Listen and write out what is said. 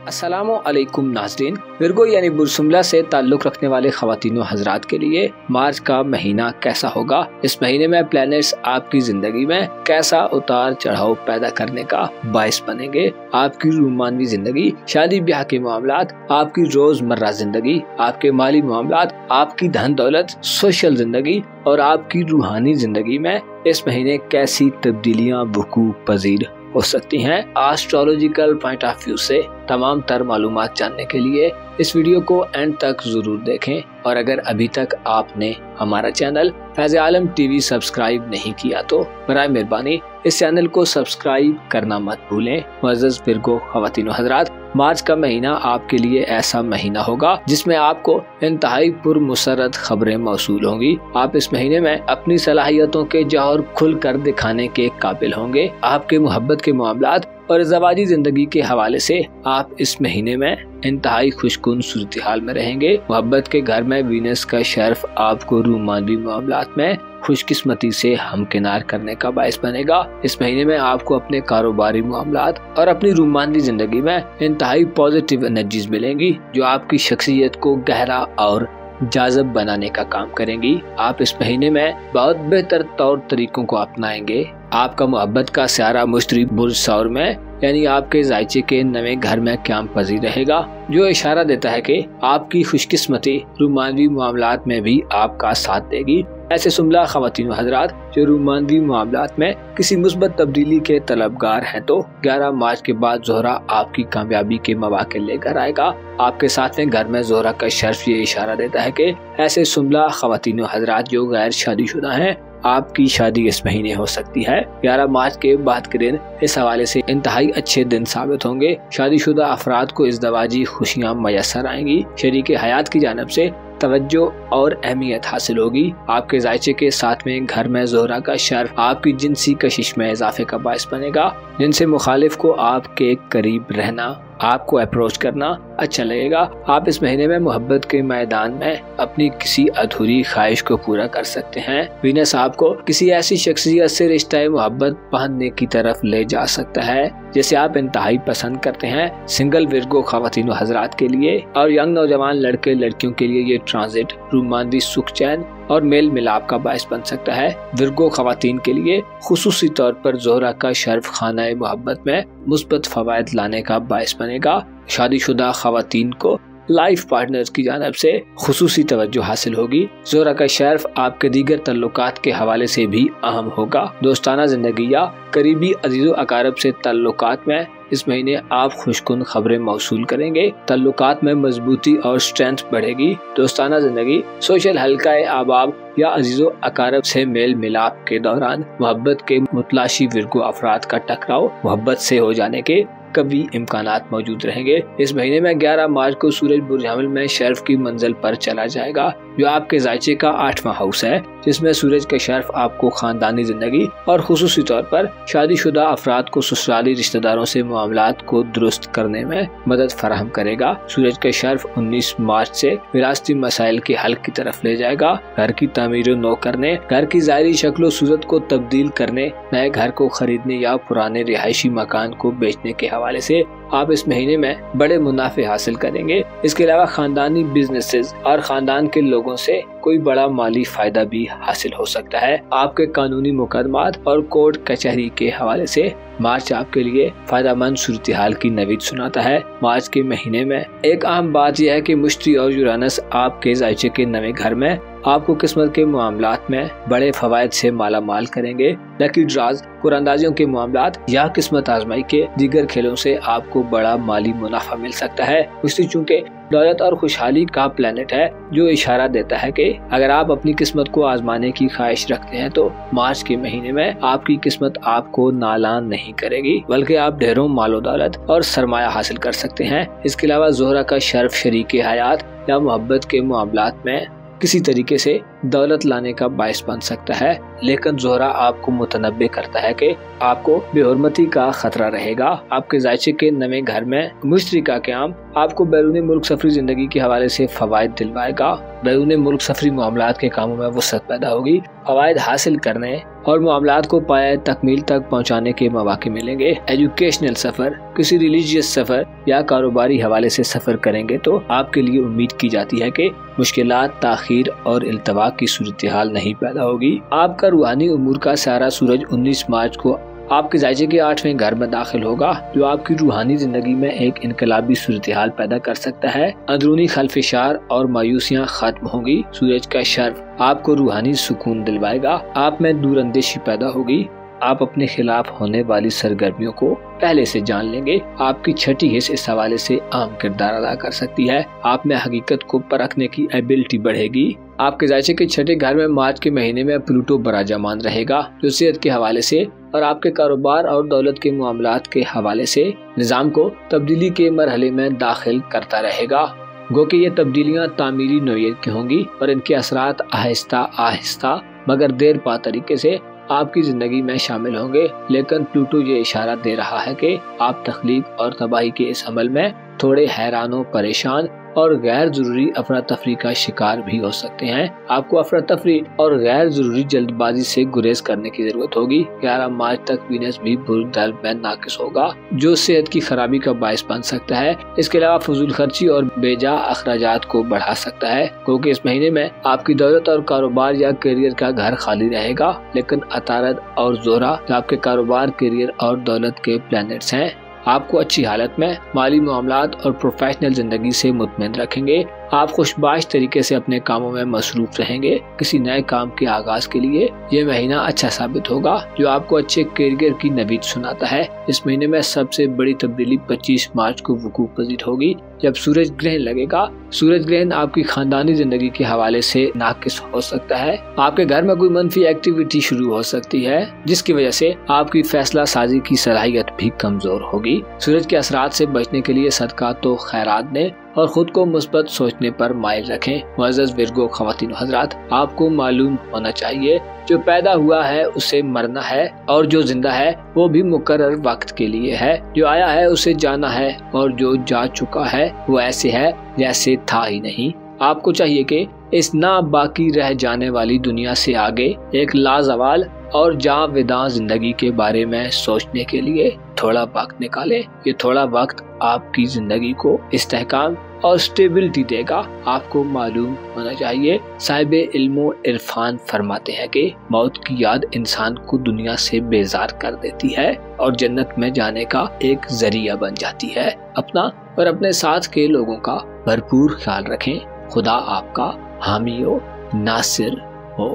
अस्सलामु अलैकुम नाज़रीन। विर्गो यानी बुरसुमला से ताल्लुक़ रखने वाले ख़वातीन व हज़रात के लिए मार्च का महीना कैसा होगा। इस महीने में प्लैनेट्स आपकी ज़िंदगी में कैसा उतार चढ़ाव पैदा करने का बाइस बनेंगे। आपकी रूमानवी ज़िंदगी, शादी ब्याह के मामलात, आपकी रोज़मर्रा ज़िंदगी, आपके माली मामलात, आपकी धन दौलत, सोशल ज़िंदगी और आपकी रूहानी ज़िंदगी में इस महीने कैसी तब्दीलियाँ वक़ूअ पज़ीर हो सकती हैं। एस्ट्रोलॉजिकल पॉइंट ऑफ व्यू से तमाम तर मालूमात जानने के लिए इस वीडियो को एंड तक जरूर देखें और अगर अभी तक आपने हमारा चैनल फैज़ आलम टीवी सब्सक्राइब नहीं किया तो बराए मेहरबानी इस चैनल को सब्सक्राइब करना मत भूलें। मुअज़्ज़ज़ विर्गो ख़वातीन व हज़रात, मार्च का महीना आपके लिए ऐसा महीना होगा जिसमें आपको इंतहाई पुरमसरत खबरें मौसूल होंगी। आप इस महीने में अपनी सलाहियतों के जौहर खुल कर दिखाने के काबिल होंगे। आपके मोहब्बत के मामलात और ज़वाजी जिंदगी के हवाले से आप इस महीने में इंतहाई खुशकुन सूरत-ए-हाल में रहेंगे। मोहब्बत के घर में वीनस का शर्फ आपको रूमानवी मामलात में खुशकिस्मती से हमकिनार करने का बाइस बनेगा। इस महीने में आपको अपने कारोबारी मामलात और अपनी रूमानवी जिंदगी में इंतहाई पॉजिटिव एनर्जीज मिलेंगी जो आपकी शख्सियत को गहरा और जाज़ब बनाने का काम करेंगी। आप इस महीने में बहुत बेहतर तौर तरीकों को अपनाएंगे। आपका मोहब्बत का स्यारा मुश्तरी बुर्ज सौर में यानी आपके जायचे के नए घर में क़याम पज़ीर रहेगा, जो इशारा देता है कि आपकी खुशकिस्मती रूमानवी मामलात में भी आपका साथ देगी। ऐसे सुमला ख़वातीन व हज़रात जो रूमानवी मामलात में किसी मुस्बत तब्दीली के तलबगार हैं तो 11 मार्च के बाद ज़ोहरा आपकी कामयाबी के मौक़े लेकर आएगा। आपके साथ में घर में ज़ोहरा का शर्फ ये इशारा देता है कि ऐसे सुमला ख़वातीन व हज़रात जो गैर शादीशुदा हैं, आपकी शादी इस महीने हो सकती है। 11 मार्च के बाद के दिन इस हवाले से इंतहाई अच्छे दिन साबित होंगे। शादीशुदा अफराद को इज़दवाजी खुशियाँ मैसर आएंगी। शरीके हयात की जानिब से तवज्जो और अहमियत हासिल होगी। आपके जायचे के साथ में घर में ज़ोहरा का शर्फ आपकी जिनसी कशिश में इजाफे का बाइस बनेगा, जिनसे मुखालिफ को आपके करीब रहना, आपको अप्रोच करना अच्छा लगेगा। आप इस महीने में मोहब्बत के मैदान में अपनी किसी अधूरी ख्वाहिश को पूरा कर सकते हैं। वीनस आपको किसी ऐसी शख्सियत से रिश्ता मोहब्बत बांधने की तरफ ले जा सकता है जिसे आप इंतहाई पसंद करते हैं। सिंगल विर्गो ख़वातीन व हज़रात के लिए और यंग नौजवान लड़के लड़कियों के लिए ये ट्रांजिट रूमानवी सुख चैन और मेल मिलाप का बाइस बन सकता है। विर्गो ख़वातीन के लिए खुसूसी तौर पर ज़ोहरा का शर्फ खाना मोहब्बत में मुस्बत फ़वाइद लाने का बाइस बनेगा। शादीशुदा ख़वातीन को लाइफ पार्टनर्स की जानिब से खुसूसी तवज्जो हासिल होगी। ज़ोहरा का शर्फ आपके दीगर तल्लुकात के हवाले से भी अहम होगा। दोस्ताना जिंदगी या करीबी अजीज़ो अकारब से तल्लुकात में इस महीने आप खुशकुन खबरें मौसूल करेंगे। तल्लुकात में मजबूती और स्ट्रेंथ बढ़ेगी। दोस्ताना जिंदगी, सोशल हल्का अहबाब या अजीज़ो अकारब से मेल मिलाप के दौरान मोहब्बत के मुतलाशी विर्गो अफराद का टकराव मोहब्बत से हो जाने के कभी इम्कानात मौजूद रहेंगे। इस महीने में 11 मार्च को सूरज बुर्ज हामिल में शर्फ की मंजिल पर चला जाएगा, जो आपके जायचे का 8वां हाउस है, जिसमें सूरज का शर्फ आपको खानदानी जिंदगी और खुसूसी तौर पर शादीशुदा अफराद को ससुराली रिश्तेदारों से मामलात को दुरुस्त करने में मदद फराहम करेगा। सूरज का शर्फ 19 मार्च से विरासती मसाइल के हल की तरफ ले जाएगा। घर की तामीर नौ करने, घर की ज़ाहिरी शक्ल सूरत को तब्दील करने, नए घर को खरीदने या पुराने रिहायशी मकान को बेचने के हवाले से आप इस महीने में बड़े मुनाफे हासिल करेंगे। इसके अलावा खानदानी बिजनेसेस और खानदान के लोगों से कोई बड़ा माली फायदा भी हासिल हो सकता है। आपके कानूनी मुकदमात और कोर्ट कचहरी के हवाले से मार्च आपके लिए फायदेमंद सूरत-ए-हाल की नवीद सुनाता है। मार्च के महीने में एक अहम बात यह है कि मुश्तरी और यूरानस आपके जायचे के नए घर में आपको किस्मत के मामलात में बड़े फवायद से माला माल करेंगे। लकी ड्राज, कुरानंदाजियों के मामलात या किस्मत आजमाई के दीगर खेलों से आपको बड़ा माली मुनाफा मिल सकता है। मुश्तरी चूँकि दौलत और खुशहाली का प्लेनेट है, जो इशारा देता है कि अगर आप अपनी किस्मत को आजमाने की ख्वाहिश रखते हैं तो मार्च के महीने में आपकी किस्मत आपको नालान नहीं करेगी, बल्कि आप ढेरों मालो दौलत और सरमाया हासिल कर सकते हैं। इसके अलावा ज़ोहरा का शर्फ शरीके हयात या मोहब्बत के मामलात में किसी तरीके से दौलत लाने का बाइस बन सकता है, लेकिन ज़ोहरा आपको मुतनब्बे करता है कि आपको बेहुरमती का खतरा रहेगा। आपके जायचे के नए घर में मुश्तरी का क़याम आपको बैरून मुल्क सफरी जिंदगी के हवाले से फवायद दिलवाएगा। बैरून मुल्क सफरी मामलात के कामों में वसअत पैदा होगी। फवायद हासिल करने और मामलात को पाए तकमील तक पहुंचाने के मौके मिलेंगे। एजुकेशनल सफर, किसी रिलीजियस सफर या कारोबारी हवाले से सफर करेंगे तो आपके लिए उम्मीद की जाती है कि मुश्किलात, ताखीर और इल्तवा की सूरत हाल नहीं पैदा होगी। आपका रूहानी उमूर का सारा सूरज 19 मार्च को आपके जायजे के 8वें घर में दाखिल होगा, जो आपकी रूहानी जिंदगी में एक इनकलाबी सूरत हाल पैदा कर सकता है। अंदरूनी खलफिशार और मायूसियाँ खत्म होंगी। सूरज का शर्फ आपको रूहानी सुकून दिलवाएगा। आप में दूरअंदेशी पैदा होगी। आप अपने खिलाफ होने वाली सरगर्मियों को पहले से जान लेंगे। आपकी छठी हिस्स इस हवाले से अहम किरदार अदा कर सकती है। आप में हकीकत को परखने की एबिलिटी बढ़ेगी। आपके जायचे के छठे घर में मार्च के महीने में प्लूटो बराजमान रहेगा, जो सेहत के हवाले से और आपके कारोबार और दौलत के मामलात के हवाले से निज़ाम को तब्दीली के मरहले में दाखिल करता रहेगा। गो कि ये तब्दीलियाँ तामीरी नौइयत की होंगी और इनके असरात आहिस्ता आहिस्ता मगर देर पा तरीके से आपकी जिंदगी में शामिल होंगे। लेकिन प्लूटो ये इशारा दे रहा है कि आप तख्लीक और तबाही के इस अमल में थोड़े हैरान परेशान और गैर जरूरी अफरा तफरी का शिकार भी हो सकते हैं। आपको अफरा तफरी और गैर जरूरी जल्दबाजी से गुरेज करने की जरूरत होगी। 11 मार्च तक वीनस भी बुर्दल में नाकिस होगा, जो सेहत की खराबी का बायस बन सकता है। इसके अलावा फजूल खर्ची और बेजा अखराजात को बढ़ा सकता है, क्योंकि इस महीने में आपकी दौलत और कारोबार या करियर का घर खाली रहेगा। लेकिन अतारद और जोरा जो आपके कारोबार, करियर और दौलत के प्लैनेट्स हैं, आपको अच्छी हालत में माली मामलात और प्रोफेशनल जिंदगी से मुतमईन रखेंगे। आप खुशबाश तरीके से अपने कामों में मसरूफ रहेंगे। किसी नए काम के आगाज के लिए ये महीना अच्छा साबित होगा, जो आपको अच्छे करियर की नवीद सुनाता है। इस महीने में सबसे बड़ी तब्दीली 25 मार्च को वकूअ पज़ीर होगी, जब सूरज ग्रहण लगेगा। सूरज ग्रहण आपकी खानदानी जिंदगी के हवाले से नाकिस हो सकता है। आपके घर में कोई मनफी एक्टिविटी शुरू हो सकती है, जिसकी वजह से आपकी फैसला साजी की सलाहियत भी कमजोर होगी। सूरज के असरात से बचने के लिए सदकात तो खैरात दें और खुद को मुस्बत सोचने पर माइल रखें। मुअज़्ज़ज़ विर्गो ख़वातीन हज़रात, आपको मालूम होना चाहिए जो पैदा हुआ है उसे मरना है, और जो जिंदा है वो भी मुकर्रर वक्त के लिए है। जो आया है उसे जाना है, और जो जा चुका है वो ऐसे है जैसे था ही नहीं। आपको चाहिए कि इस ना बाकी रह जाने वाली दुनिया से आगे एक लाजवाल और जाविदा जिंदगी के बारे में सोचने के लिए थोड़ा वक्त निकालें। ये थोड़ा वक्त आपकी जिंदगी को इस्तेहकाम और स्टेबिलिटी देगा। आपको मालूम होना चाहिए, साहिब इल्मो इरफान फरमाते हैं कि मौत की याद इंसान को दुनिया से बेजार कर देती है और जन्नत में जाने का एक जरिया बन जाती है। अपना और अपने साथ के लोगों का भरपूर ख्याल रखें। खुदा आपका हामी हो, नासिर हो।